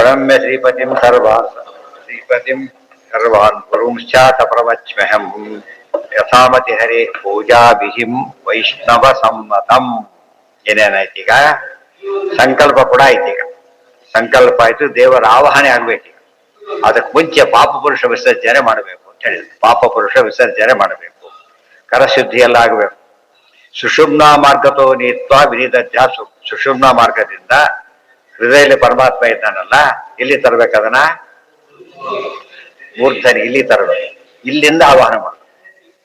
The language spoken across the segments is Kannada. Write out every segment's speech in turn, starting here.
ಪ್ರಣಮ್ಯ ಶ್ರೀಪತಿಂ ಸರ್ವಾನ್ ಪುರುಂಶ್ಚಾತ ಪ್ರವಚ್ಮ್ಯಹಂ ಯಥಾಮತಿ ಹರೇ ಪೂಜಾ ವಿಹಿಂ ವೈಷ್ಣವ ಸಮ್ಮತಂ. ಏನೇನಾಯ್ತೀಗ? ಸಂಕಲ್ಪ ಕೂಡ ಆಯ್ತೀಗ. ಸಂಕಲ್ಪ ಆಯ್ತು, ದೇವರ ಆವಾಹನೆ ಆಗ್ಬೇಕೀಗ. ಅದಕ್ಕೆ ಮುಂಚೆ ಪಾಪ ಪುರುಷ ವಿಸರ್ಜನೆ ಮಾಡಬೇಕು ಅಂತ ಹೇಳಿದ್ರು. ಪಾಪ ಪುರುಷ ವಿಸರ್ಜನೆ ಮಾಡಬೇಕು, ಕರಶುದ್ಧಿ ಎಲ್ಲ ಆಗಬೇಕು. ಸುಷುಮ್ನಾ ಮಾರ್ಗತೋ ನೀತ್ವ ವಿನಿದಜ್ಜ. ಸುಷುಮ್ನಾ ಮಾರ್ಗದಿಂದ ಹೃದಯದಲ್ಲಿ ಪರಮಾತ್ಮ ಇದ್ದಾನಲ್ಲ, ಇಲ್ಲಿ ತರಬೇಕದನ್ನ ಮೂರ್ಧನಿ ಇಲ್ಲಿ ತರಬೇಕು, ಇಲ್ಲಿಂದ ಆವಾಹನ ಮಾಡಬೇಕು.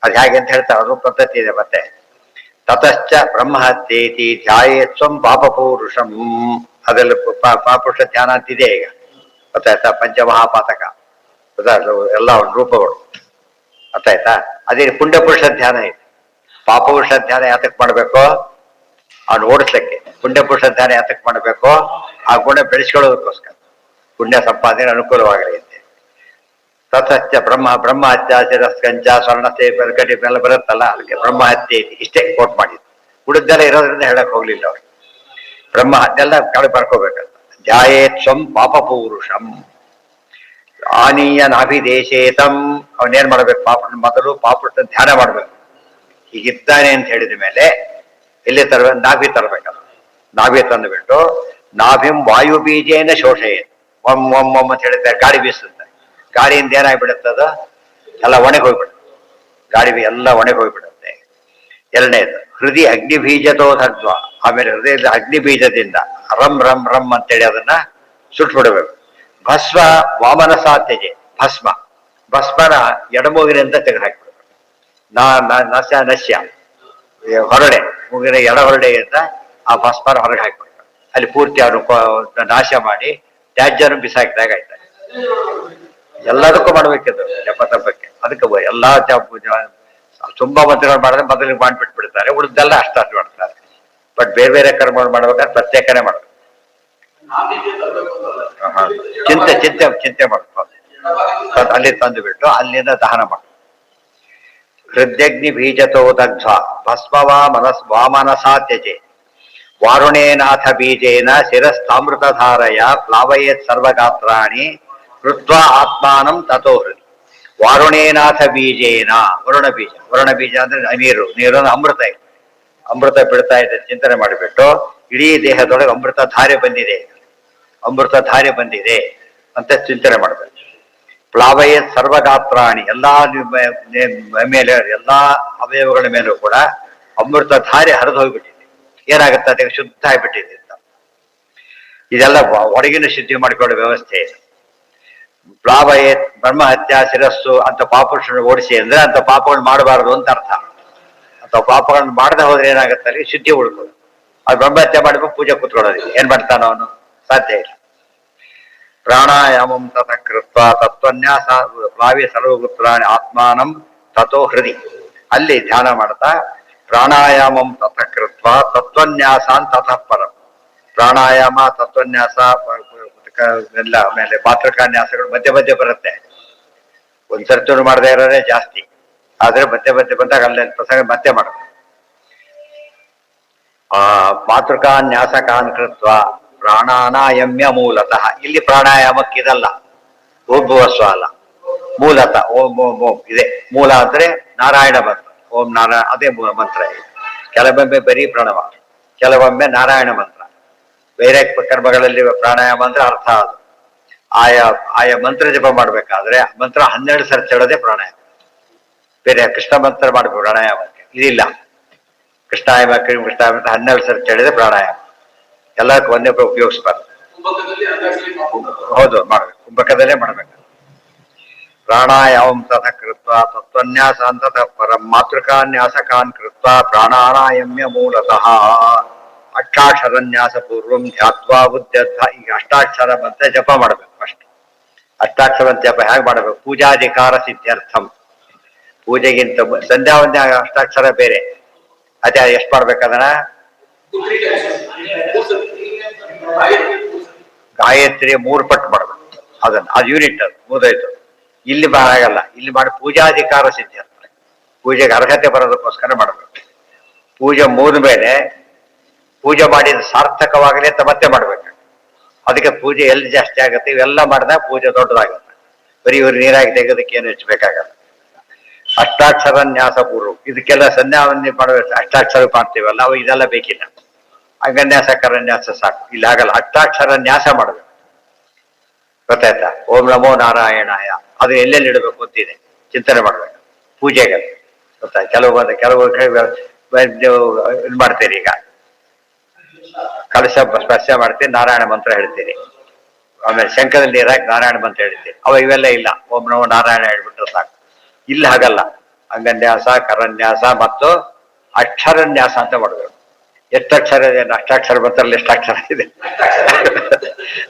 ಅದು ಹೇಗೆ ಅಂತ ಹೇಳ್ತಾರೆ, ಅದು ಪದ್ಧತಿ ಇದೆ. ಮತ್ತೆ ತತಶ್ಚ ಬ್ರಹ್ಮಹತ್ಯೇತಿ ಧ್ಯಾಯೇತ್ವಂ ಪಾಪಪೂರುಷಂ. ಅದೆಲ್ಲ ಪಾಪುರುಷ ಧ್ಯಾನ ಅಂತಿದೆ ಈಗ, ಗೊತ್ತಾಯ್ತಾ? ಪಂಚಮಹಾಪಾತಕ ಎಲ್ಲ ರೂಪಗಳು, ಗೊತ್ತಾಯ್ತಾ? ಅದೇ ಪುಣ್ಯಪುರುಷ ಧ್ಯಾನ ಇದೆ. ಪಾಪಪುರುಷ ಧ್ಯಾನ ಯಾತಕ್ಕೆ ಮಾಡಬೇಕು? ಅವ್ನು ಓಡಿಸ್ಲಿಕ್ಕೆ. ಪುಣ್ಯಪುರುಷ ಧ್ಯಾನ ಯಾತಕ್ಕೆ ಮಾಡಬೇಕು? ಆ ಗುಣ ಬೆಳೆಸ್ಕೊಳ್ಳೋದಕ್ಕೋಸ್ಕರ, ಪುಣ್ಯ ಸಂಪಾದನೆ ಅನುಕೂಲವಾಗಲಿ ಅಂತ. ತತಶ್ಚ ಬ್ರಹ್ಮಹತ್ಯಾ ಶಿರಸ್ಕಂಚ ಸ್ವರ್ಣತೆ ಬೆಳಕಟಿ ಮೇಲೆ ಬರುತ್ತಲ್ಲ, ಅದಕ್ಕೆ ಬ್ರಹ್ಮಹತ್ಯೆ ಐತಿ. ಇಷ್ಟೇ ಕೋಟ್ ಮಾಡಿದ್ದು, ಉಳಿದೆಲ್ಲ ಇರೋದ್ರಿಂದ ಹೇಳಕ್ ಹೋಗ್ಲಿಲ್ಲ ಅವ್ರಿಗೆ. ಬ್ರಹ್ಮಹತ್ಯೆಲ್ಲ ಕಳೆ ಬರ್ಕೋಬೇಕಂತ. ಧ್ಯಾಯೇತ್ವಂ ಪಾಪಪೂರುಷಂ ಆನೀಯ ನಾಭಿದೇಶೇತಂ. ಅವನೇನ್ ಮಾಡ್ಬೇಕು? ಮೊದಲು ಪಾಪುರುಷ ಧ್ಯಾನ ಮಾಡ್ಬೇಕು. ಹೀಗಿದ್ದಾನೆ ಅಂತ ಹೇಳಿದ ಮೇಲೆ ಎಲ್ಲಿ ತರಬೇಕು? ನಾಭಿ ತರಬೇಕಲ್ಲ. ನಾಭಿ ತಂದುಬಿಟ್ಟು ನಾಭಿಂ ವಾಯು ಬೀಜೇನ ಶೋಷಯೇ. ಒಮ್ ಒಮ್ ಒಮ್ ಅಂತ ಹೇಳಿದ್ದಾರೆ. ಗಾಳಿ ಬೀಸುತ್ತೆ, ಗಾಳಿಯಿಂದ ಏನಾಗ್ಬಿಡುತ್ತದ? ಎಲ್ಲ ಒಣಗಿ ಹೋಗ್ಬಿಡುತ್ತೆ. ಗಾಳಿ ಎಲ್ಲ ಒಣಗಿ ಹೋಗ್ಬಿಡುತ್ತೆ. ಎರಡನೇದು ಹೃದಯ ಅಗ್ನಿ ಬೀಜತೋ ಧರ್ತ್ವ. ಆಮೇಲೆ ಹೃದಯದ ಅಗ್ನಿ ಬೀಜದಿಂದ ರಮ್ ರಮ್ ರಮ್ ಅಂತೇಳಿ ಅದನ್ನ ಸುಟ್ಬಿಡಬೇಕು. ಭಸ್ಮ ವಾಮನ ಸಾತ್ಯಜೆ. ಭಸ್ಮನ ಎಡಮೂಗಿನಿಂದ ತೆಗೆದುಹಾಕ್ಬಿಡ್ಬೇಕು. ನಶ್ಯ ಹೊರಡೆ, ಮೂಗಿನ ಎಡ ಹೊರಡೆಯಿಂದ ಆ ಭಸ್ಮನ ಹೊರಗೆ ಹಾಕ್ಬಿಡ್ಬೇಕು. ಅಲ್ಲಿ ಪೂರ್ತಿ ಅವನು ನಾಶ ಮಾಡಿ ತ್ಯಾಜ್ಯನು ಬಿಸಾಕಿದಾಗ ಆಯ್ತಾರೆ. ಎಲ್ಲದಕ್ಕೂ ಮಾಡ್ಬೇಕಿದ್ದು ಜಪತಪ್ಪಕ್ಕೆ. ಅದಕ್ಕೆ ಎಲ್ಲಾ ತುಂಬಾ ಮಂತ್ರಗಳು ಮಾಡಿದ್ರೆ ಮೊದಲಿಗೆ ಮಾಡ್ಬಿಟ್ಬಿಡ್ತಾರೆ, ಉಳಿದೆಲ್ಲ ಅಷ್ಟಾಷ್ಟು ಮಾಡ್ತಾರೆ. ಬಟ್ ಬೇರೆ ಬೇರೆ ಕರ್ಮಗಳು ಮಾಡ್ಬೇಕಾದ್ರೆ ಪ್ರತ್ಯೇಕನೇ ಮಾಡ್ಬೇಕು. ಚಿಂತೆ ಮಾಡ್ಬೇಕು. ಅಲ್ಲಿ ತಂದು ಬಿಟ್ಟು ಅಲ್ಲಿಂದ ದಹನ ಮಾಡ. ಹೃದಯಗ್ನಿ ಬೀಜತೋ ದಗ್ಧ ಭಸ್ಮವಾ ವಾಮನಸಾ ತ್ಯಜೆ. ವಾರುಣೇನಾಥ ಬೀಜೇನ ಶಿರಸ್ಥಾಮೃತಧಾರಯ ಪ್ಲಾವಯೇತ್ ಸರ್ವಗಾತ್ರಾಣಿ ಕೃತ್ವಾ ಆತ್ಮಾನಂ ತಥೋ ಹೃದಯ. ವಾರುಣೇನಾಥ ಬೀಜೇನ, ವರುಣ ಬೀಜ ಅಂದ್ರೆ ನೀರು ಅಮೃತ ಇದೆ. ಅಮೃತ ಬಿಡ್ತಾ ಇದೆ ಚಿಂತನೆ ಮಾಡಿಬಿಟ್ಟು ಇಡೀ ದೇಹದೊಳಗೆ ಅಮೃತ ಧಾರೆ ಬಂದಿದೆ ಅಂತ ಚಿಂತನೆ ಮಾಡಬೇಕು. ಪ್ಲಾವಯ ಸರ್ವಗಾತ್ರಾಣಿ, ಎಲ್ಲಾ ಮೇಲೆ ಎಲ್ಲಾ ಅವಯವಗಳ ಮೇಲೂ ಕೂಡ ಅಮೃತ ಧಾರೆ ಹರಿದು ಹೋಗ್ಬಿಟ್ಟಿದೆ. ಏನಾಗುತ್ತೆ? ಅದಕ್ಕೆ ಶುದ್ಧ ಆಗಿಬಿಟ್ಟಿದೆ ಅಂತ. ಇದೆಲ್ಲ ಒಳಗಿನ ಶುದ್ಧಿ ಮಾಡಿಕೊಳ್ಳೋ ವ್ಯವಸ್ಥೆ ಇದೆ. ಪ್ಲಾವಯ ಬ್ರಹ್ಮಹತ್ಯಾ ಶಿರಸ್ಸು ಅಂತ ಪಾಪುರುಷನ ಓಡಿಸಿ ಅಂದ್ರೆ ಅಂತ ಪಾಪಗಳನ್ನ ಮಾಡಬಾರದು ಅಂತ ಅರ್ಥ. ಅಥವಾ ಪಾಪಗಳನ್ನ ಮಾಡದೆ ಹೋದ್ರೆ ಏನಾಗುತ್ತೆ? ಅಲ್ಲಿ ಶುದ್ಧಿ ಉಳ್ಕೋದು. ಅದು ಬ್ರಹ್ಮಹತ್ಯೆ ಮಾಡಬೇಕು, ಪೂಜೆ ಕೂತ್ಕೊಳ್ಳೋದಿಲ್ಲ. ಏನ್ ಮಾಡ್ತಾನೋ ಅವನು? ಸಾಧ್ಯ ಇಲ್ಲ. ಪ್ರಾಣಾಯಾಮಂ ತತ ಕೃತ್ವ ತತ್ವನ್ಯಾಸ ಪ್ಲಾವಿ ಸರ್ವಗುತ್ರಾಣಿ ಆತ್ಮಾನಂ ತಥೋ ಹೃದಯ. ಅಲ್ಲಿ ಧ್ಯಾನ ಮಾಡ್ತಾ ಪ್ರಾಣಾಯಾಮಂ ತತ ಕೃತ್ವ ತತ್ವನ್ಯಾಸಾನ್ ತತಃ ಪರಂ. ಪ್ರಾಣಾಯಾಮ, ತತ್ವನ್ಯಾಸ ಎಲ್ಲ ಆಮೇಲೆ ಮಾತೃಕಾನ್ಯಾಸಗಳು ಮಧ್ಯೆ ಮಧ್ಯೆ ಬರುತ್ತೆ. ಒಂದ್ಸರ್ತಿ ಮಾಡದೇ ಇರೋದೇ ಜಾಸ್ತಿ, ಆದ್ರೆ ಮಧ್ಯೆ ಬಂದಾಗ ಅಲ್ಲೇ ಪ್ರಸಂಗ ಮತ್ತೆ ಮಾಡಬೇಕು. ಮಾತೃಕಾನ್ಯಾಸಕಾನ್ ಕೃತ್ವ ಪ್ರಾಣಾನಾಯಮ್ಯ ಮೂಲತಃ. ಇಲ್ಲಿ ಪ್ರಾಣಾಯಾಮಕ್ಕಿದಲ್ಲ, ಭೂರ್ಭುವಸ್ವ ಅಲ್ಲ, ಮೂಲತಃ ಓಂ ಓಂ ಓಂ ಇದೆ. ಮೂಲ ಅಂದ್ರೆ ನಾರಾಯಣ ಮಂತ್ರ, ಓಂ ನಾರಾಯಣ, ಅದೇ ಮಂತ್ರ. ಕೆಲವೊಮ್ಮೆ ಬರೀ ಪ್ರಣವ, ಕೆಲವೊಮ್ಮೆ ನಾರಾಯಣ ಮಂತ್ರ. ಬೇರೆ ಕರ್ಮಗಳಲ್ಲಿ ಪ್ರಾಣಾಯಾಮ ಅಂದ್ರೆ ಅರ್ಥ ಅದು. ಆಯಾ ಮಂತ್ರ ಜಪ ಮಾಡ್ಬೇಕಾದ್ರೆ ಮಂತ್ರ 12 ಸರ್ತಿ ಹೇಳೋದೇ ಪ್ರಾಣಾಯಾಮ. ಬೇರೆ ಕೃಷ್ಣ ಮಂತ್ರ ಮಾಡ್ಬೇಕು ಪ್ರಾಣಾಯಾಮಕ್ಕೆ, ಇದಿಲ್ಲ. ಕೃಷ್ಣಾಯಾಮ 12 ಸರ್ತಿ ಹೇಳಿದ್ರೆ ಪ್ರಾಣಾಯಾಮ. ಎಲ್ಲಕ್ಕೂ ಒಂದೇ ಉಪಯೋಗಿಸ್ಬಾರ್ದು. ಹೌದು, ಮಾಡ್ಬೇಕು, ಕುಂಭಕದಲ್ಲೇ ಮಾಡ್ಬೇಕು. ಪ್ರಾಣಾಯಾಮಂ ತಥ ಕೃತ್ವ ತತ್ವನ್ಯಾಸಾನ್ ತತಃ ಪರಂ ಮಾತೃಕಾನ್ಯಾಸಕಾನ್ ಕೃತ್ವ ಪ್ರಾಣಾನಾಯಮ್ಯ ಮೂಲತಃ. ಅಷ್ಟಾಕ್ಷರನ್ಯಾಸ ಪೂರ್ವಂ ಧ್ಯಾತ್ವಾ ಬುದ್ಧದ್ಧ. ಈಗ ಅಷ್ಟಾಕ್ಷರ ಮಂತ್ರ ಜಪ ಮಾಡ್ಬೇಕು. ಫಸ್ಟ್ ಅಷ್ಟಾಕ್ಷರ ಜಪ ಹೇಗೆ ಮಾಡ್ಬೇಕು? ಪೂಜಾಧಿಕಾರ ಸಿದ್ಧಾರ್ಥಂ. ಪೂಜೆಗಿಂತ ಸಂಧ್ಯಾ ಒಂದೇ ಅಷ್ಟಾಕ್ಷರ ಬೇರೆ. ಅದೇ ಎಷ್ಟು ಮಾಡ್ಬೇಕದನ್ನ? ಗಾಯತ್ರಿ 3 ಪಟ್ಟು ಮಾಡ್ಬೇಕು. ಅದು ಯೂನಿಟ್, ಅದು ಮುಗಿದೋಯ್ತು. ಇಲ್ಲಿ ಆಗಲ್ಲ. ಇಲ್ಲಿ ಮಾಡಿ ಪೂಜಾಧಿಕಾರ ಸಿದ್ಧಾರ್ಥ. ಪೂಜೆಗೆ ಅರ್ಹತೆ ಬರೋದಕ್ಕೋಸ್ಕರ ಮಾಡ್ಬೇಕು. ಪೂಜೆ ಮುಗಿದ ಮೇಲೆ ಪೂಜೆ ಮಾಡಿದ ಸಾರ್ಥಕವಾಗಲಿ ಅಂತ ಮತ್ತೆ ಮಾಡ್ಬೇಕು. ಅದಕ್ಕೆ ಪೂಜೆ ಎಲ್ಲಿ ಜಾಸ್ತಿ ಆಗುತ್ತೆ, ಇವೆಲ್ಲ ಮಾಡಿದಾಗ ಪೂಜೆ ದೊಡ್ಡದಾಗುತ್ತೆ. ಬರೀ ಇವ್ರು ನೀರಾಗಿ ತೆಗೆದಕ್ಕೆ ಏನು ಹೆಚ್ಚಬೇಕಾಗಲ್ಲ. ಅಷ್ಟಾಕ್ಷರ ನ್ಯಾಸ ಪೂರ್ವ ಇದಕ್ಕೆಲ್ಲ ಸಂಧ್ಯಾವಂದನೆ ಮಾಡಬೇಕು. ಅಷ್ಟಾಕ್ಷರ ಮಾಡ್ತೀವಲ್ಲ, ಅವು ಇದೆಲ್ಲ ಬೇಕಿಲ್ಲ. ಅಂಗನ್ಯಾಸ ಕರನ್ಯಾಸ ಸಾಕು. ಇಲ್ಲಿ ಆಗಲ್ಲ, ಅಷ್ಟಾಕ್ಷರ ನ್ಯಾಸ ಮಾಡಬೇಕು. ಗೊತ್ತಾಯ್ತಾ? ಓಂ ನಮೋ ನಾರಾಯಣಾಯ ಅದು ಎಲ್ಲೆಲ್ಲಿ ಇಡಬೇಕು ಅಂತಿದೆ, ಚಿಂತನೆ ಮಾಡ್ಬೇಕು ಪೂಜೆಗೆ. ಗೊತ್ತಾಯ್ತು? ಕೆಲವು ಇದು ಮಾಡ್ತೀರಿ. ಈಗ ಕಲಶ ಸ್ಪರ್ಶ ಮಾಡ್ತೀರಿ, ನಾರಾಯಣ ಮಂತ್ರ ಹೇಳ್ತೀರಿ. ಆಮೇಲೆ ಶಂಖದಲ್ಲಿ ನೀರಾಕಿ ನಾರಾಯಣ ಮಂತ್ರ ಹೇಳ್ತೀರಿ. ಇವೆಲ್ಲ ಇಲ್ಲ, ಓಂ ನಮೋ ನಾರಾಯಣ ಹೇಳ್ಬಿಟ್ರೆ ಸಾಕು. ಇಲ್ಲಿ ಹಾಗಲ್ಲ, ಅಂಗನ್ಯಾಸ ಕರನ್ಯಾಸ ಮತ್ತು ಅಕ್ಷರನ್ಯಾಸ ಅಂತ ಮಾಡಬೇಕು. ಎಷ್ಟು ಅಕ್ಷರ ಇದೆ? ಅಷ್ಟಾಕ್ಷರ ಮಂತ್ರದಲ್ಲಿ ಎಷ್ಟು ಅಕ್ಷರ ಇದೆ?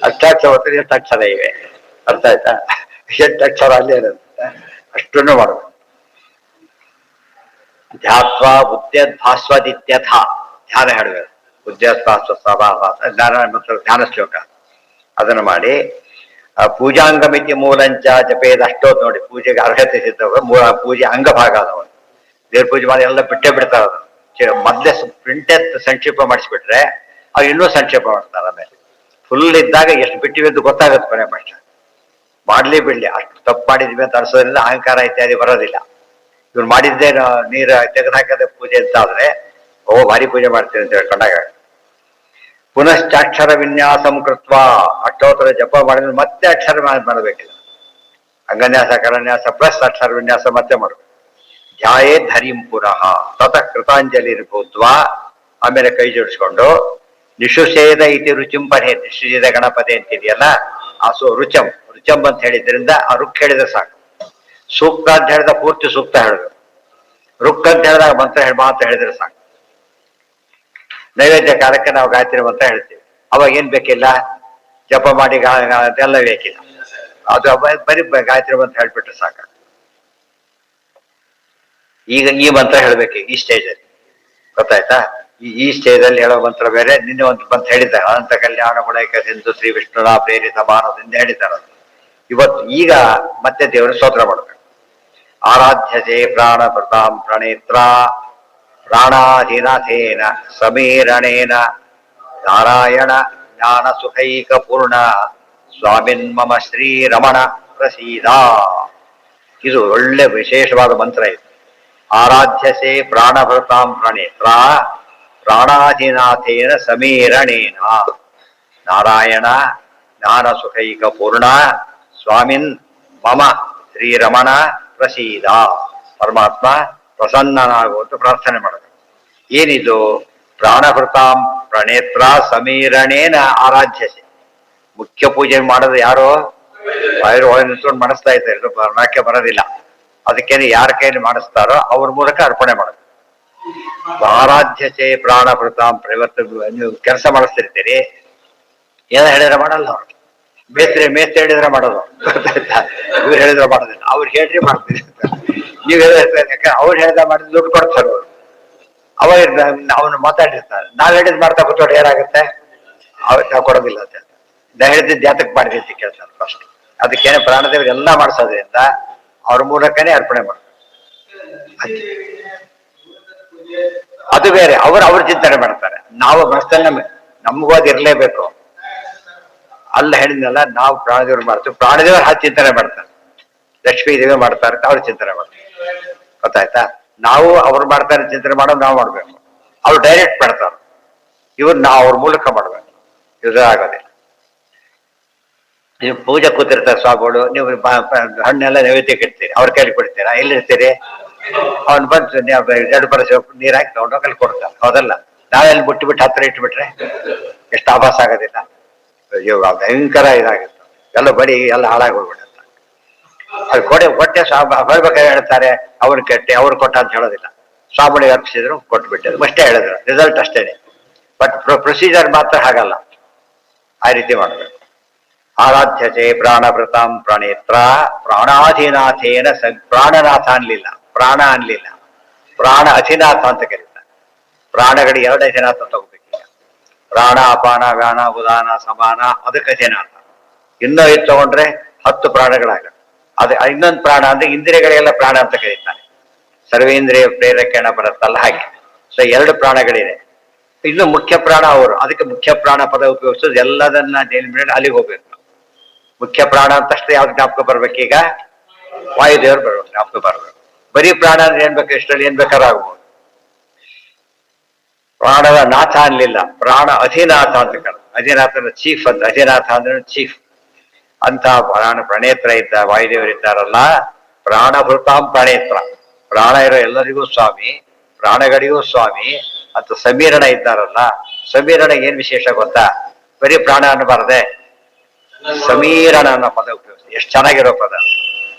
ಅಷ್ಟಾಕ್ಷರ ಮಂತ್ರ ಎಷ್ಟು ಅಕ್ಷರ ಇವೆ? ಅರ್ಥ ಆಯ್ತಾ? ಎಷ್ಟು ಅಕ್ಷರ ಅಲ್ಲಿ ಇರುತ್ತೆ ಅಷ್ಟನ್ನು ಮಾಡಬೇಕು. ಧ್ಯಾತ್ವ ಉದ್ಯದ್ಭಾಸ್ವದಿತ್ಯಥ ಧ್ಯಾನ ಹೇಳಬೇಕು. ಉದ್ಯದ್ಭಾಸ್ವ ನಾರಾಯಣ ಮಂತ್ರ ಧ್ಯಾನ ಶ್ಲೋಕ ಅದನ್ನು ಮಾಡಿ. ಪೂಜಾಂಗಮಿತಿ ಮೂಲಂಚ ಜಪೇದ ಅಷ್ಟೋತ್ ನೋಡಿ. ಪೂಜೆಗೆ ಅರ್ಹತೆ ಸಿದ್ಧವ ಪೂಜೆ ಅಂಗಭಾಗ ಅದವನು. ದೇವ್ರ ಪೂಜೆ ಮಾಡಿ ಎಲ್ಲ ಬಿಟ್ಟೇ ಬಿಡ್ತಾರೆ. ಅದು ಮೊದಲೇ ಪ್ರಿಂಟೆತ್ ಸಂಕ್ಷೇಪ ಮಾಡಿಸ್ಬಿಟ್ರೆ ಅವ್ರು ಇನ್ನೂ ಸಂಕ್ಷೇಪ ಮಾಡ್ತಾರೆ. ಆಮೇಲೆ ಫುಲ್ ಇದ್ದಾಗ ಎಷ್ಟು ಬಿಟ್ಟಿವಿ ಅಂತ ಗೊತ್ತಾಗುತ್ತೆ ಕೊನೆ ಪಕ್ಷ. ಮಾಡ್ಲಿ ಬಿಡ್ಲಿ, ಅಷ್ಟು ತಪ್ಪು ಮಾಡಿದ್ವಿ ಅಂತ ಅನ್ಸೋದ್ರಿಂದ ಅಹಂಕಾರ ಇತ್ಯಾದಿ ಬರೋದಿಲ್ಲ. ಇವ್ರು ಮಾಡಿದ್ದೇ ನೀರು ತೆಗೆದುಹಾಕದೆ ಪೂಜೆ ಅಂತ ಆದ್ರೆ ಭಾರಿ ಪೂಜೆ ಮಾಡ್ತೀವಿ ಅಂತ ಹೇಳ್ಕೊಂಡಾಗ. ಪುನಶ್ಚಾಕ್ಷರ ವಿನ್ಯಾಸಂ ಕೃತ್ವ ಅಷ್ಟೋತ್ತರ ಜಪ ಮಾಡಿದ್ರೆ ಮತ್ತೆ ಅಕ್ಷರ ಮಾಡಬೇಕಿಲ್ಲ. ಅಂಗನ್ಯಾಸ ಕರನ್ಯಾಸ ಪ್ಲಸ್ ಅಕ್ಷರ ವಿನ್ಯಾಸ ಮತ್ತೆ ಮಾಡಬೇಕು. ಧ್ಯಾಯೇ ಧರಿಂ ಪುನಃ ತತಃ ಕೃತಾಂಜಲಿ ಭೂತ್ವ ಆಮೇಲೆ ಕೈ ಜೋಡಿಸ್ಕೊಂಡು ನಿಶುಷೇದ ಇತಿ ರುಚಿಂ ಪಡೆ. ನಿಶುಷೇದ ಗಣಪತಿ ಅಂತಿದೆಯಲ್ಲ, ಆ ರುಚಂ ಅಂತ ಹೇಳಿದ್ರಿಂದ ಆ ರುಕ್ ಹೇಳಿದ್ರೆ ಸಾಕು. ಸೂಕ್ತ ಅಂತ ಹೇಳಿದ ಪೂರ್ತಿ ಸೂಕ್ತ ಹೇಳಿದ್ರು. ರುಕ್ ಅಂತ ಹೇಳಿದಾಗ ಮಾತ್ರ ಹೇಳಿದ್ರೆ ಸಾಕು. ನೈವೇದ್ಯ ಕಾಲಕ್ಕೆ ನಾವು ಗಾಯತ್ರಿ ಮಂತ್ರ ಹೇಳ್ತೀವಿ. ಅವಾಗ ಏನ್ ಬೇಕಿಲ್ಲ, ಜಪ ಮಾಡಿ ಅದೆಲ್ಲ ಬೇಕಿಲ್ಲ. ಅದು ಬರೀ ಗಾಯತ್ರಿ ಮಂತ್ರ ಹೇಳ್ಬಿಟ್ರೆ ಸಾಕು. ಈಗ ಈ ಮಂತ್ರ ಹೇಳ್ಬೇಕು ಈ ಸ್ಟೇಜಲ್ಲಿ. ಗೊತ್ತಾಯ್ತಾ? ಈ ಸ್ಟೇಜಲ್ಲಿ ಹೇಳೋ ಮಂತ್ರ ಬೇರೆ. ನಿನ್ನೆ ಒಂದು ಮಂತ್ರ ಹೇಳಿದ್ದಾರೆ, ಅನಂತ ಕಲ್ಯಾಣ ಗುಣೈಕ ಸಿಂಧು ಶ್ರೀ ವಿಷ್ಣುರ ಪ್ರೇರಿತ ಮಾನದಿಂದ ಹೇಳಿದ್ದಾರೆ. ಇವತ್ತು ಈಗ ಮತ್ತೆ ದೇವರ ಸ್ತೋತ್ರ ಮಾಡಬೇಕು. ಆರಾಧ್ಯತೆ ಪ್ರಾಣ ಪ್ರತಾಂ ಪ್ರಣೇತ್ರ ಪ್ರಾಣಾಧಿನಾಥೇನ ಸಮೀರಣೇನ ನಾರಾಯಣ ಜ್ಞಾನ ಸುಖೈಕ ಪೂರ್ಣ ಸ್ವಾಮಿನ್ ಮಮ ಶ್ರೀ ರಮಣ ಪ್ರಸೀದ. ಇದು ಒಳ್ಳೆ ವಿಶೇಷವಾದ ಮಂತ್ರ ಇದು. ಆರಾಧ್ಯಸೆ ಪ್ರಾಣಭೃತಾಂ ಪ್ರಣೇತ್ರ ಪ್ರಾಣಾಧಿನಾಥೇನ ಸಮೀರಣೇನ ನಾರಾಯಣ ಜ್ಞಾನ ಸುಖೈಕ ಪೂರ್ಣ ಸ್ವಾಮಿನ್ ಮಮ ಶ್ರೀರಮಣ ಪ್ರಸೀದ. ಪರಮಾತ್ಮ ಪ್ರಸನ್ನನಾಗುವಂತ ಪ್ರಾರ್ಥನೆ ಮಾಡಬೇಕು. ಏನಿದು? ಪ್ರಾಣಭೃತಾಂ ಪ್ರಣೇತ್ರ ಸಮೀರಣೇನ ಆರಾಧ್ಯಸೆ. ಮುಖ್ಯ ಪೂಜೆ ಮಾಡೋದು ಯಾರು? ನಿಂತ್ಕೊಂಡು ಮಾಡಿಸ್ತಾ ಇದ್ದಾರೆ, ನಾಕೆ ಬರೋದಿಲ್ಲ. ಅದಕ್ಕೇನೆ ಯಾರ ಕೈಯಲ್ಲಿ ಮಾಡಿಸ್ತಾರೋ ಅವ್ರ ಮೂಲಕ ಅರ್ಪಣೆ ಮಾಡೋದು. ಆರಾಧ್ಯಸೆ ಪ್ರಾಣಭೃತಾಂ. ಇವತ್ತು ನೀವು ಕೆಲಸ ಮಾಡಿಸ್ತಿರ್ತೀರಿ, ಏನೋ ಹೇಳಿದ್ರೆ ಮಾಡಲ್ಲ ಅವ್ರು. ಮೇಸ್ತ್ರಿ ಹೇಳಿದ್ರೆ ಮಾಡೋದು. ಇವ್ರು ಹೇಳಿದ್ರೆ ಮಾಡೋದಿಲ್ಲ. ಅವ್ರು ಹೇಳ್ರಿ ಮಾಡ್ತೀರಿ. ನೀವು ಹೇಳಿದ್ರೆ ಅವ್ರು ಹೇಳಿದ ಮಾಡಿದ್ರೆ ದುಡ್ಡು ಕೊಡ್ತಾರೆ ಅವರು. ಅವನು ಮಾತಾಡಿರ್ತಾರೆ. ನಾವ್ ಹೇಳಿದ್ ಮಾಡ್ತಾ ಕೂತ್ಕೊಂಡು ಏನಾಗುತ್ತೆ? ನಾವು ಕೊಡೋದಿಲ್ಲ ಅಂತ. ನಾ ಹೇಳಿದ್ದು ಜಾತಕ್ಕೆ ಮಾಡಿದೆ ಅಂತ ಕೇಳ್ತಾರೆ ಫಸ್ಟ್. ಅದಕ್ಕೇನೆ ಪ್ರಾಣದೇವರು ಎಲ್ಲ ಮಾಡಿಸೋದ್ರಿಂದ ಅವ್ರ ಮೂಲಕನೇ ಅರ್ಪಣೆ ಮಾಡ್ತಾರೆ. ಅದು ಬೇರೆ, ಅವ್ರ ಚಿಂತನೆ ಮಾಡ್ತಾರೆ. ನಾವು ಮನಸ್ಸಲ್ಲಿ ನಮಗೂ ಅದು ಇರ್ಲೇಬೇಕು. ಅಲ್ಲ ಹೇಳಿದ್ನಲ್ಲ, ನಾವು ಪ್ರಾಣದೇವರು ಮಾಡ್ತೀವಿ, ಪ್ರಾಣದೇವರು ಹಾಕಿ ಚಿಂತನೆ ಮಾಡ್ತಾರೆ. ಲಕ್ಷ್ಮೀ ದೇವಿ ಮಾಡ್ತಾರೆ, ಅವ್ರು ಚಿಂತನೆ ಮಾಡ್ತಾರೆ. ಗೊತ್ತಾಯ್ತಾ? ನಾವು ಅವ್ರು ಮಾಡ್ತಾರೆ ಚಿಂತನೆ ಮಾಡೋದು ನಾವು ಮಾಡ್ಬೇಕು. ಅವ್ರು ಡೈರೆಕ್ಟ್ ಮಾಡ್ತಾರೆ, ಇವ್ರು ನಾವು ಅವ್ರ ಮೂಲಕ ಮಾಡ್ಬೇಕು. ಇದು ಆಗೋದಿಲ್ಲ. ನೀವು ಪೂಜೆ ಕೂತಿರ್ತಾರೆ ಸ್ವಾಮಿಗಳು, ನೀವು ಹಣ್ಣೆಲ್ಲ ನೈವೇದ್ಯಕ್ಕೆ ಇಡ್ತೀರಿ, ಅವ್ರ ಕೈಲಿ ಕೊಡ್ತೀರಾ? ಎಲ್ಲಿರ್ತೀರಿ? ಅವ್ನು ಬಂದು 2 ಬರಸ ನೀರು ಹಾಕಿ ತಗೊಂಡು ಕೈಲಿ ಕೊಡ್ತಾರೆ. ಹೌದಲ್ಲ? ನಾವೆಲ್ಲಿ ಬಿಟ್ಟು ಹತ್ರ ಇಟ್ಬಿಟ್ರೆ ಎಷ್ಟು ಆಭಾಸ ಆಗೋದಿಲ್ಲ? ಅಯ್ಯೋ, ಭಯಂಕರ ಇದಾಗುತ್ತೆ. ಎಲ್ಲ ಬಡಿ ಎಲ್ಲ ಹಾಳಾಗಿ ಹೋಗ್ಬಿಡುತ್ತೆ. ಅದು ಕೊಟ್ಟೆ ಬರ್ಬೇಕಾದ್ರೆ ಹೇಳ್ತಾರೆ ಅವ್ರು ಕೆಟ್ಟೆ ಅವ್ರು ಕೊಟ್ಟ ಅಂತ ಹೇಳೋದಿಲ್ಲ. ಸ್ವಾಮಿಗೆ ಅರ್ಪಿಸಿದ್ರು, ಕೊಟ್ಬಿಟ್ಟಿದ್ರು, ಅಷ್ಟೇ ಹೇಳಿದ್ರು. ರಿಸಲ್ಟ್ ಅಷ್ಟೇನೆ. ಬಟ್ ಪ್ರೊಸೀಜರ್ ಮಾತ್ರ ಹಾಗಲ್ಲ. ಆ ರೀತಿ ಮಾಡಬೇಕು. ಆರಾಧ್ಯತೆ ಪ್ರಾಣಭೃತಾಂ ಪ್ರಣೇತ್ರ ಪ್ರಾಣಾಧಿನಾಥೇನ ಪ್ರಾಣನಾಥ ಅನ್ಲಿಲ್ಲ, ಪ್ರಾಣ ಅನ್ಲಿಲ್ಲ, ಪ್ರಾಣ ಅಧಿನಾಥ ಅಂತ ಕರೀತಾರೆ. ಪ್ರಾಣಗಳು 2 ಅಧಿನಾಥ ತಗೋಬೇಕೀಗ. ಪ್ರಾಣ ಅಪಾನ ವ್ಯಾನ ಉದಾನ ಸಮಾನ, ಅದಕ್ಕೆ ಅಧಿನಾಥ. ಇನ್ನೂ 5 ತಗೊಂಡ್ರೆ 10 ಪ್ರಾಣಗಳಾಗ. ಅದು ಇನ್ನೊಂದು ಪ್ರಾಣ ಅಂದ್ರೆ ಇಂದ್ರಿಯಗಳೆಲ್ಲ ಪ್ರಾಣ ಅಂತ ಕರೀತಾನೆ. ಸರ್ವೇಂದ್ರಿಯ ಪ್ರೇರಕೇಣ ಬರುತ್ತಲ್ಲ ಹಾಗೆ. ಸೊ 2 ಪ್ರಾಣಗಳಿದೆ. ಇನ್ನು ಮುಖ್ಯ ಪ್ರಾಣ ಅವರು, ಅದಕ್ಕೆ ಮುಖ್ಯ ಪ್ರಾಣ ಪದ ಉಪಯೋಗಿಸೋದು ಎಲ್ಲದನ್ನ ನೆನ್ಬಿಟ್ಟು ಅಲ್ಲಿಗೆ ಹೋಗ್ಬೇಕು. ಮುಖ್ಯ ಪ್ರಾಣ ಅಂತಷ್ಟೇ ಯಾವ್ದು ಜ್ಞಾಪಕ ಬರ್ಬೇಕೀಗ? ವಾಯುದೇವರು ಬರ್ಬೇಕು, ಜ್ಞಾಪಕ ಬರ್ಬೇಕು. ಬರೀ ಪ್ರಾಣ ಅಂದ್ರೆ ಏನ್ ಬೇಕು, ಇಷ್ಟರಲ್ಲಿ ಏನ್ ಬೇಕಾದ್ರೂ ಆಗ್ಬೋದು. ಪ್ರಾಣದ ನಾಥ ಅನ್ಲಿಲ್ಲ, ಪ್ರಾಣ ಅಧಿನಾಥ ಅಂತ ಕರ. ಅಧಿನಾಥನ ಚೀಫ್ ಅಂತ, ಅಧಿನಾಥ ಅಂದ್ರೆ ಚೀಫ್ ಅಂತ. ಪ್ರಾಣ ಪ್ರಣೇತ್ರ ಇದ್ದ ವಾಯುದೇವರಿದ್ದಾರಲ್ಲ, ಪ್ರಾಣಭೃತಾಂ ಪ್ರಣೇತ್ರ, ಪ್ರಾಣ ಇರೋ ಎಲ್ಲರಿಗೂ ಸ್ವಾಮಿ, ಪ್ರಾಣಗಳಿಗೂ ಸ್ವಾಮಿ ಅಂತ. ಸಮೀರಣ ಇದ್ದಾರಲ್ಲ, ಸಮೀರಣ ಏನ್ ವಿಶೇಷ ಗೊತ್ತಾ? ಬರೀ ಪ್ರಾಣ ಅನ್ನಬಾರದೆ, ಸಮೀರಣ ಅನ್ನೋ ಪದ ಉಪಯೋಗಿಸಿ. ಎಷ್ಟು ಚೆನ್ನಾಗಿರೋ ಪದ.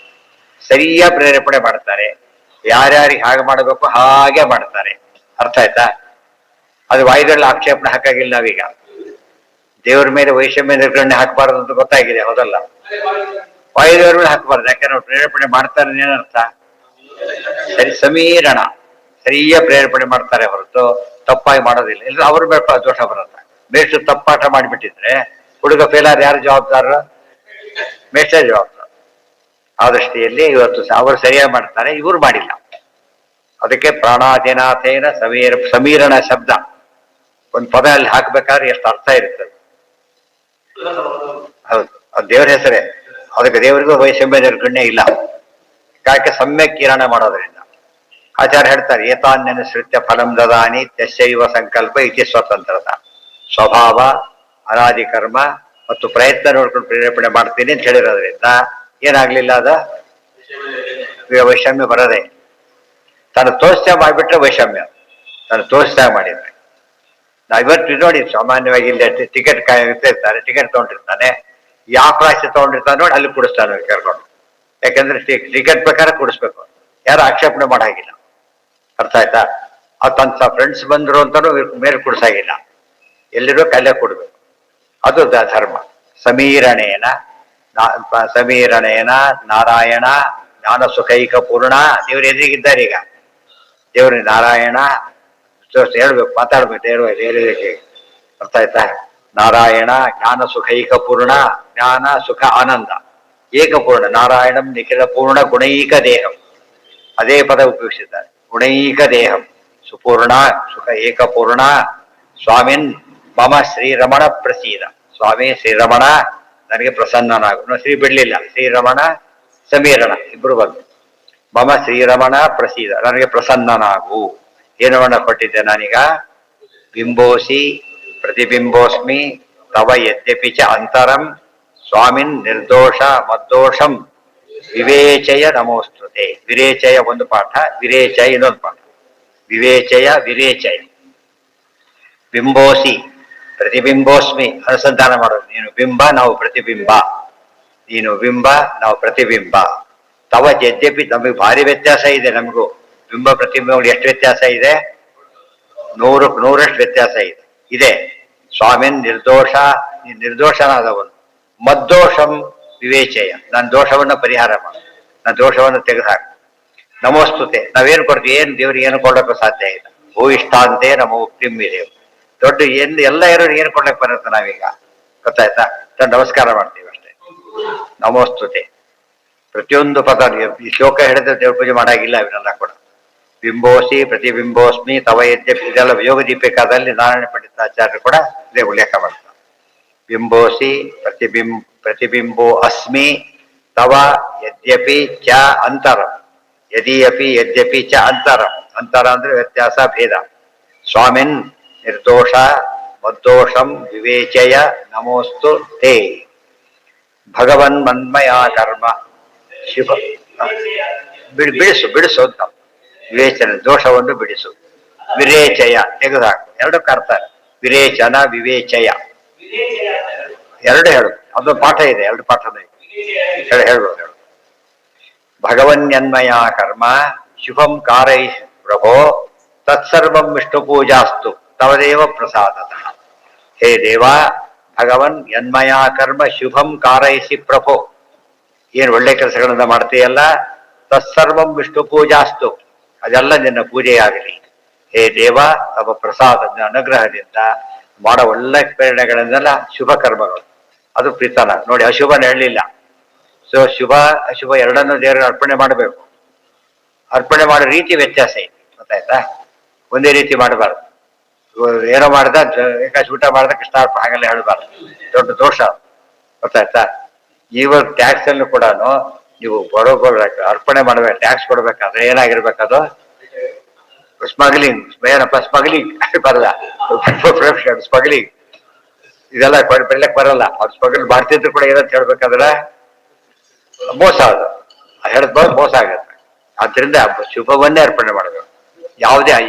ಸರಿಯಾಗಿ ಪ್ರೇರೇಪಣೆ ಮಾಡ್ತಾರೆ, ಯಾರ್ಯಾರಿಗೆ ಹಾಗೆ ಮಾಡಬೇಕು ಹಾಗೆ ಮಾಡ್ತಾರೆ. ಅರ್ಥ ಆಯ್ತಾ? ಅದು ವಾಯುದಲ್ಲಿ ಆಕ್ಷೇಪಣೆ ಹಾಕಾಗಿಲ್ಲ ನಾವೀಗ. ದೇವ್ರ ಮೇಲೆ ವೈಷಮ್ಯ ನಿರ್ಗಣನೆ ಹಾಕಬಾರದು ಅಂತ ಗೊತ್ತಾಗಿದೆ, ಹೌದಲ್ಲ? ವಾಯುದೇವ್ರ ಮೇಲೆ ಹಾಕಬಾರ್ದು, ಯಾಕಂದ್ರೆ ಅವ್ರು ಪ್ರೇರೇಪಣೆ ಮಾಡ್ತಾರೆ. ಏನರ್ಥ? ಸರಿ, ಸಮೀರಣ ಸರಿಯ ಪ್ರೇರೇಪಣೆ ಮಾಡ್ತಾರೆ ಹೊರತು ತಪ್ಪಾಗಿ ಮಾಡೋದಿಲ್ಲ. ಇಲ್ಲ ಅವ್ರ ಮೇಲೆ ದೋಷ ಬರುತ್ತೆ. ಮೇಷ್ಟ್ರು ತಪ್ಪಾಟ ಮಾಡಿಬಿಟ್ಟಿದ್ರೆ ಹುಡುಗ ಫೇಲಾರ್ ಯಾರು ಜವಾಬ್ದಾರರು? ಮೇಷ್ಟ್ರೇ ಜವಾಬ್ದಾರ. ಆ ದೃಷ್ಟಿಯಲ್ಲಿ ಇವತ್ತು ಅವರು ಸರಿಯಾಗಿ ಮಾಡ್ತಾರೆ, ಇವ್ರು ಮಾಡಿಲ್ಲ. ಅದಕ್ಕೆ ಪ್ರಾಣಾಧಿನಾಥೇನ ಸಮೀರಣ ಶಬ್ದ ಒಂದು ಪದ ಅಲ್ಲಿ ಹಾಕ್ಬೇಕಾದ್ರೆ ಎಷ್ಟು ಅರ್ಥ ಇರ್ತದೆ. ಹೌದು, ಅದು ದೇವರ ಹೆಸರೇ. ಅದಕ್ಕೆ ದೇವರಿಗೂ ವೈಷಮ್ಯ ನಿರ್ಗಣ್ಯ ಇಲ್ಲ. ಯಾಕೆ? ಸಮ್ಯಕ್ ಕಿರಣ ಮಾಡೋದ್ರಿಂದ. ಆಚಾರ್ಯ ಹೇಳ್ತಾರೆ, ಏತಾನ್ಯನುಸೃತ್ಯ ಫಲಂ ದದಾನಿ ತ್ಯಶೈವ ಸಂಕಲ್ಪ ಇತಿ ಸ್ವತಂತ್ರದ. ಸ್ವಭಾವ, ಅನಾದಿ ಕರ್ಮ ಮತ್ತು ಪ್ರಯತ್ನ ನೋಡ್ಕೊಂಡು ಪ್ರೇರೇಪಣೆ ಮಾಡ್ತೀನಿ ಅಂತ ಹೇಳಿರೋದ್ರಿಂದ ಏನಾಗ್ಲಿಲ್ಲ, ಅದ ವೈಷಮ್ಯ ಬರದೆ. ತಾನು ತೋರಿಸ್ತಾ ಮಾಡಿಬಿಟ್ರೆ ವೈಷಮ್ಯ, ತಾನು ತೋರಿಸ್ತಾ ಮಾಡಿದ್ರೆ. ನಾವು ಇವತ್ತು ನೋಡಿ, ಸಾಮಾನ್ಯವಾಗಿ ಇಲ್ಲಿ ಟಿಕೆಟ್ ಇರ್ತಾರೆ, ಟಿಕೆಟ್ ತಗೊಂಡಿರ್ತಾನೆ, ಯಾವ ಕ್ಲಾಸ್ ತಗೊಂಡಿರ್ತಾನೆ ನೋಡಿ ಅಲ್ಲಿ ಕುಡಿಸ್ತಾನೆ ಕರ್ಕೊಂಡು. ಯಾಕಂದ್ರೆ ಟಿಕೆಟ್ ಬೇಕಾದ್ರೆ ಕುಡಿಸ್ಬೇಕು, ಯಾರು ಆಕ್ಷೇಪಣೆ ಮಾಡಾಗಿಲ್ಲ. ಅರ್ಥ ಆಯ್ತಾ? ಅದು ತನ್ನ ಫ್ರೆಂಡ್ಸ್ ಬಂದ್ರು ಅಂತಾನು ಮೇಲೆ ಕುಡಿಸಾಗಿಲ್ಲ, ಎಲ್ಲಿರೋ ಕಲ್ಲೆ ಕೊಡ್ಬೇಕು. ಅದು ಧರ್ಮ. ಸಮೀರಣೇನ ಸಮೀರಣೇನ ನಾರಾಯಣ ಜ್ಞಾನ ಸುಖೈಕ ಪೂರ್ಣ. ದೇವ್ರು ಎದುರಿಗಿದ್ದಾರೆ ಈಗ. ದೇವ್ರ ನಾರಾಯಣ ಹೇಳ್ಬೇಕು, ಮಾತಾಡ್ಬೇಕು ದೇವರಿಗೆ. ಅರ್ಥ ಆಯ್ತಾ? ನಾರಾಯಣ ಜ್ಞಾನ ಸುಖೈಕ ಪೂರ್ಣ, ಜ್ಞಾನ ಸುಖ ಆನಂದ ಏಕಪೂರ್ಣ. ನಾರಾಯಣಂ ನಿಖಿಲ ಪೂರ್ಣ ಗುಣೈಕ ದೇಹಂ, ಅದೇ ಪದ ಉಪಯೋಗಿಸಿದ್ದಾರೆ. ಗುಣೈಕ ದೇಹಂ ಸುಪೂರ್ಣ ಸುಖ ಏಕಪೂರ್ಣ. ಸ್ವಾಮಿನ್ ಮಮ ಶ್ರೀರಮಣ ಪ್ರಸೀದ. ಸ್ವಾಮಿ ಶ್ರೀರಮಣ ನನಗೆ ಪ್ರಸನ್ನನಾಗು. ಶ್ರೀ ಬಿಡ್ಲಿಲ್ಲ, ಶ್ರೀರಮಣ ಸಮೀರಣ ಇಬ್ರು ಬಂದು. ಮಮ ಶ್ರೀರಮಣ ಪ್ರಸೀದ, ನನಗೆ ಪ್ರಸನ್ನನಾಗು. ಏನು ವರ್ಣ ಕೊಟ್ಟಿದ್ದೆ ನಾನೀಗ? ಬಿಂಬೋಸಿ ಪ್ರತಿಬಿಂಬೋಸ್ಮಿ ತವ ಯದ್ಯಪಿ ಚ ಅಂತರಂ ಸ್ವಾಮಿನ್ ನಿರ್ದೋಷ ಮದ್ದೋಷಂ ವಿವೇಚಯ ನಮೋಸ್ತುತೆ. ವಿರೇಚಯ ಒಂದು ಪಾಠ, ವಿರೇಚಯ ಇನ್ನೊಂದು ಪಾಠ. ವಿವೇಚಯ ವಿರೇಚಯ. ಬಿಂಬೋಸಿ ಪ್ರತಿಬಿಂಬೋಸ್ಮಿ ಅನುಸಂಧಾನ ಮಾಡೋದು. ನೀನು ಬಿಂಬ, ನಾವು ಪ್ರತಿಬಿಂಬ. ನೀನು ಬಿಂಬ, ನಾವು ಪ್ರತಿಬಿಂಬ. ತವ ಯದ್ಯಪಿ, ನಮಗೆ ಭಾರಿ ವ್ಯತ್ಯಾಸ ಇದೆ. ನಮಗೂ ಬಿಂಬ ಪ್ರತಿಬಿಂಬಗಳು ಎಷ್ಟು ವ್ಯತ್ಯಾಸ ಇದೆ? 100% ವ್ಯತ್ಯಾಸ ಇದೆ. ಸ್ವಾಮಿನ್ ನಿರ್ದೋಷ, ನಿರ್ದೋಷನಾದವನು. ಮದ್ದೋಷಂ ವಿವೇಚಯ, ನನ್ನ ದೋಷವನ್ನು ಪರಿಹಾರ ಮಾಡು, ನನ್ನ ದೋಷವನ್ನು ತೆಗೆದುಹಾಕು. ನಮೋಸ್ತುತೆ, ನಾವೇನು ಕೊಡ್ತೀವಿ? ಏನು ದೇವ್ರಿಗೆ ಏನು ಕೊಡೋಕ್ಕೂ ಸಾಧ್ಯ ಇಲ್ಲ. ಭೂಯಿಷ್ಠಾಂತೆ ನಮೋ ಉಕ್ತಿಂಬಿದೇವು. ದೊಡ್ಡ ಎಲ್ಲ ಇರೋರು ಏನು ಕೊಡ್ಲಿಕ್ಕೆ ಬರುತ್ತೆ ನಾವೀಗ? ಗೊತ್ತಾಯ್ತಾ? ನಮಸ್ಕಾರ ಮಾಡ್ತೀವಿ ಅಷ್ಟೇ. ನಮೋಸ್ತುತೆ ಪ್ರತಿಯೊಂದು ಪದ. ಈ ಶ್ಲೋಕ ಹೇಳಿದ್ರೆ ದೇವ್ರ ಪೂಜೆ ಮಾಡಾಗಿಲ್ಲ ಇವನ್ನೆಲ್ಲ ಕೂಡ. ಬಿಂಬೋಸಿ ಪ್ರತಿಬಿಂಬೋಸ್ಮಿ ತವ ಯದ್ಯಪಿ, ಇದೆಲ್ಲ ಯೋಗ ದೀಪಿಕಾದಲ್ಲಿ ನಾರಾಯಣ ಪಂಡಿತಾಚಾರ್ಯರು ಕೂಡ ಇದೇ ಉಲ್ಲೇಖ ಮಾಡ್ತಾರೆ. ಬಿಂಬೋಸಿ ಪ್ರತಿಬಿಂಬೋ ಅಸ್ಮಿ ತವ ಯದ್ಯಪಿ ಚ ಅಂತರಂ. ಯದಿಯಪಿ ಯದ್ಯಪಿ ಚ ಅಂತರಂ. ಅಂತರ ಅಂದ್ರೆ ವ್ಯತ್ಯಾಸ, ಭೇದ. ಸ್ವಾಮಿನ್ ನಿರ್ದೋಷ ಮದ್ದೋಷಂ ವಿವೇಚಯ ನಮೋಸ್ತು ತೇ. ಭಗವನ್ ಮನ್ಮಯ ಕರ್ಮ ಶಿವ. ಬಿಡಿಸು ಅಂತ. ವಿವೇಚನ, ದೋಷವನ್ನು ಬಿಡಿಸು. ವಿರೇಚಯ ತೆಗೆದುಹಾಕು. ಎರಡಕ್ಕೆ ಅರ್ಥ. ವಿರೇಚನ ವಿವೇಚಯ ಎರಡು ಹೇಳು. ಅದು ಪಾಠ ಇದೆ, ಎರಡು ಪಾಠದ ಹೇಳ್ಬೋದು. ಭಗವನ್ಯನ್ಮಯ ಕರ್ಮ ಶುಭಂ ಕಾರೈ ಪ್ರಭೋ ತತ್ಸರ್ವಂ ವಿಷ್ಣು ಪೂಜಾಸ್ತು ತವದೇವ ಪ್ರಸಾದತಃ. ಹೇ ದೇವ, ಭಗವನ್ ಯನ್ಮಯ ಕರ್ಮ ಶುಭಂ ಕಾರೈಸಿ ಪ್ರಭೋ. ಏನು ಒಳ್ಳೆ ಕೆಲಸಗಳನ್ನ ಮಾಡ್ತೀಯಲ್ಲ, ತತ್ಸರ್ವಂ ವಿಷ್ಣು ಪೂಜಾಸ್ತು, ಅದೆಲ್ಲ ನಿನ್ನ ಪೂಜೆಯಾಗಲಿ. ಹೇ ದೇವ, ತಮ್ಮ ಪ್ರಸಾದ ಅನುಗ್ರಹದಿಂದ ಮಾಡೋ ಒಳ್ಳೆ ಪ್ರೇರಣೆಗಳನ್ನೆಲ್ಲ ಶುಭ ಕರ್ಮಗಳು, ಅದು ಪ್ರೀತನ. ನೋಡಿ, ಅಶುಭನ ಹೇಳಲಿಲ್ಲ. ಸೊ ಶುಭ ಅಶುಭ ಎರಡನ್ನೂ ದೇವರಿಗೆ ಅರ್ಪಣೆ ಮಾಡಬೇಕು. ಅರ್ಪಣೆ ಮಾಡೋ ರೀತಿ ವ್ಯತ್ಯಾಸ ಇದೆ, ಗೊತ್ತಾಯ್ತಾ? ಒಂದೇ ರೀತಿ ಮಾಡಬಾರ್ದು. ಏನೋ ಮಾಡ್ದ ಏಕಾಶಿ ಊಟ ಮಾಡ್ದ ಕೃಷ್ಣಾರ್ಪಣ ಹಾಗೆಲ್ಲ ಹೇಳ್ಬಾರ್ದು, ದೊಡ್ಡ ದೋಷ. ಗೊತ್ತಾಯ್ತಾ? ಇವಾಗ ಟ್ಯಾಕ್ಸ್ ಅನ್ನು ಕೂಡ ನೀವು ಬರೋಬ್ಬರ ಅರ್ಪಣೆ ಮಾಡ್ಬೇಕು. ಟ್ಯಾಕ್ಸ್ ಕೊಡ್ಬೇಕಾದ್ರೆ ಏನಾಗಿರ್ಬೇಕದು? ಸ್ಮಗ್ಲಿಂಗ್, ಏನಪ್ಪ ಸ್ಮಗ್ಲಿಂಗ್ ಬರಲ್ಲ, ಸ್ಮಗ್ಲಿಂಗ್ ಇದೆಲ್ಲ ಬೆಳ್ಳಕ್ ಬರಲ್ಲ. ಅವ್ರು ಸ್ಮಗ್ಲ್ ಮಾಡ್ತಿದ್ರು ಕೂಡ ಏನಂತ ಹೇಳ್ಬೇಕಾದ್ರೆ ಮೋಸ, ಅದು ಹೇಳ್ಬೋದು ಮೋಸ ಆಗುತ್ತೆ. ಆದ್ರಿಂದ ಶುಭವನ್ನೇ ಅರ್ಪಣೆ ಮಾಡಬೇಕು.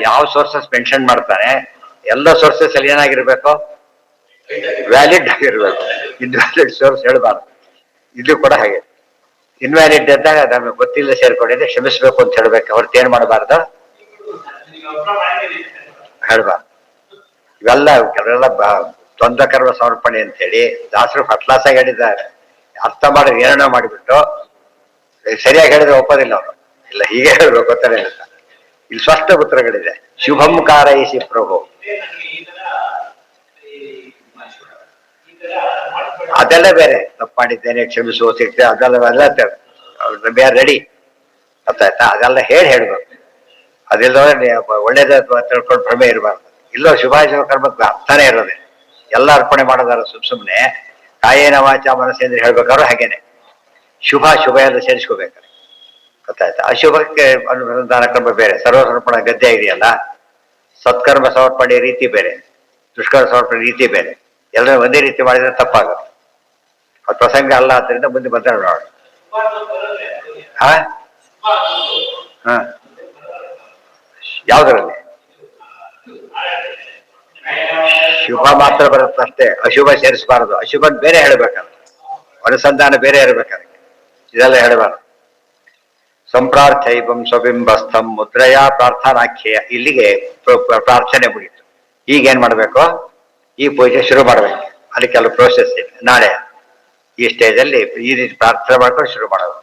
ಯಾವ ಸೋರ್ಸಸ್ ಮೆನ್ಷನ್ ಮಾಡ್ತಾನೆ ಎಲ್ಲ ಸೋರ್ಸಸ್ ಅಲ್ಲಿ ಏನಾಗಿರ್ಬೇಕು? ವ್ಯಾಲಿಡ್ ಆಗಿರ್ಬೇಕು. ಇನ್ವ್ಯಾಲಿಡ್ ಸೋರ್ಸ್ ಹೇಳ್ಬಾರ್ದು. ಇದು ಕೂಡ ಹಾಗೆ, ಇನ್ವ್ಯಾಲಿಡ್ ಅಂದಾಗ ನಮಗೆ ಗೊತ್ತಿಲ್ಲ ಸೇರ್ಕೊಂಡಿದ್ರೆ ಕ್ಷಮಿಸ್ಬೇಕು ಅಂತ ಹೇಳ್ಬೇಕು, ಹೊರತು ಏನ್ ಮಾಡಬಾರ್ದು ಹೇಳ್ಬಾರ್ದು. ಇವೆಲ್ಲ ಕೆಲವೆಲ್ಲ ದ್ವಂದ್ವ ಕರ್ಮ ಸಮರ್ಪಣೆ ಅಂತ ಹೇಳಿ ದಾಸರು ಫಟ್ಲಾಸಾಗಿ ಹೇಳಿದ್ದಾರೆ. ಅರ್ಥ ಮಾಡಿ ಏನೋ ಮಾಡಿಬಿಟ್ಟು ಸರಿಯಾಗಿ ಹೇಳಿದ್ರೆ ಒಪ್ಪೋದಿಲ್ಲ ಅವರು. ಇಲ್ಲ ಹೀಗೆ ಹೇಳ್ಬೇಕು ಗೊತ್ತಾನೆ ಇಲ್ಲ. ಇಲ್ಲಿ ಸ್ಪಷ್ಟ ಉತ್ತರಗಳಿದೆ. ಶುಭಂ ಕಾರಯಿಸಿ ಪ್ರಭು, ಅದೆಲ್ಲ ಬೇರೆ. ತಪ್ಪು ಮಾಡಿದ್ದೇನೆ ಕ್ಷಮಿಸುವ ಸಿಗ್ತದೆ, ಅದೆಲ್ಲ ಬೇರೆ ರೆಡಿ. ಗೊತ್ತಾಯ್ತಾ? ಅದೆಲ್ಲ ಹೇಳ್ಬೇಕು. ಅದಿಲ್ಲದ್ರೆ ಒಳ್ಳೇದ ತಿಳ್ಕೊಂಡು ಭ್ರಮೆ ಇರಬಾರ್ದು. ಇಲ್ಲೋ ಶುಭಾಶಯ ಕರ್ಮಕ್ಕೆ ಅರ್ಥನೇ ಇರೋದೆ. ಎಲ್ಲ ಅರ್ಪಣೆ ಮಾಡೋದಾರ ಸುಮ್ಮನೆ ಕಾಯೇನ ವಾಚ ಮನಸ್ಸೇಂದ್ರೆ ಹೇಳ್ಬೇಕಾದ್ರು ಹಾಗೇನೆ. ಶುಭ ಎಲ್ಲ ಸೇರಿಸ್ಕೋಬೇಕಾರೆ. ಗೊತ್ತಾಯ್ತಾ? ಅಶುಭಕ್ಕೆ ಅನುಸಂಧಾನ ಕ್ರಮ ಬೇರೆ. ಸರ್ವಸಮರ್ಪಣ ಗದ್ದೆ ಇದೆಯಲ್ಲ, ಸತ್ಕರ್ಮ ಸಮರ್ಪಣೆ ರೀತಿ ಬೇರೆ, ದುಷ್ಕರ್ಮ ಸಮರ್ಪಣೆ ರೀತಿ ಬೇರೆ. ಎಲ್ಲರೂ ಒಂದೇ ರೀತಿ ಮಾಡಿದ್ರೆ ತಪ್ಪಾಗುತ್ತೆ. ಅದು ಪ್ರಸಂಗ ಅಲ್ಲ, ಆದ್ದರಿಂದ ಮುಂದೆ ಬಂದ ನೋಡೋಣ. ಹಾ ಹಾ ಯಾವ್ದ್ರಲ್ಲಿ ಶುಭ ಮಾತ್ರ ಬರುತ್ತಷ್ಟೇ, ಅಶುಭ ಸೇರಿಸಬಾರದು. ಅಶುಭ ಬೇರೆ ಹೇಳ್ಬೇಕಂತ, ಅನುಸಂಧಾನ ಬೇರೆ ಇರ್ಬೇಕಂತ, ಇದೆಲ್ಲ ಹೇಳಬಾರದು. ಸಂಪ್ರಾರ್ಥೈವಂ ಸ್ವಬಿಂಬಸ್ಥಂ ಮುದ್ರಯ ಪ್ರಾರ್ಥನಾಖ್ಯಯ. ಇಲ್ಲಿಗೆ ಪ್ರಾರ್ಥನೆ ಮುಗಿತು. ಈಗೇನ್ ಮಾಡ್ಬೇಕು? ಈ ಪೂಜೆ ಶುರು ಮಾಡ್ಬೇಕು. ಅಲ್ಲಿ ಕೆಲವು ಪ್ರೋಸೆಸ್ ಇದೆ. ನಾಳೆ ಈ ಸ್ಟೇಜಲ್ಲಿ ಈ ರೀತಿ ಪ್ರಾರ್ಥನೆ ಮಾಡ್ಕೊಂಡು ಶುರು ಮಾಡೋದು.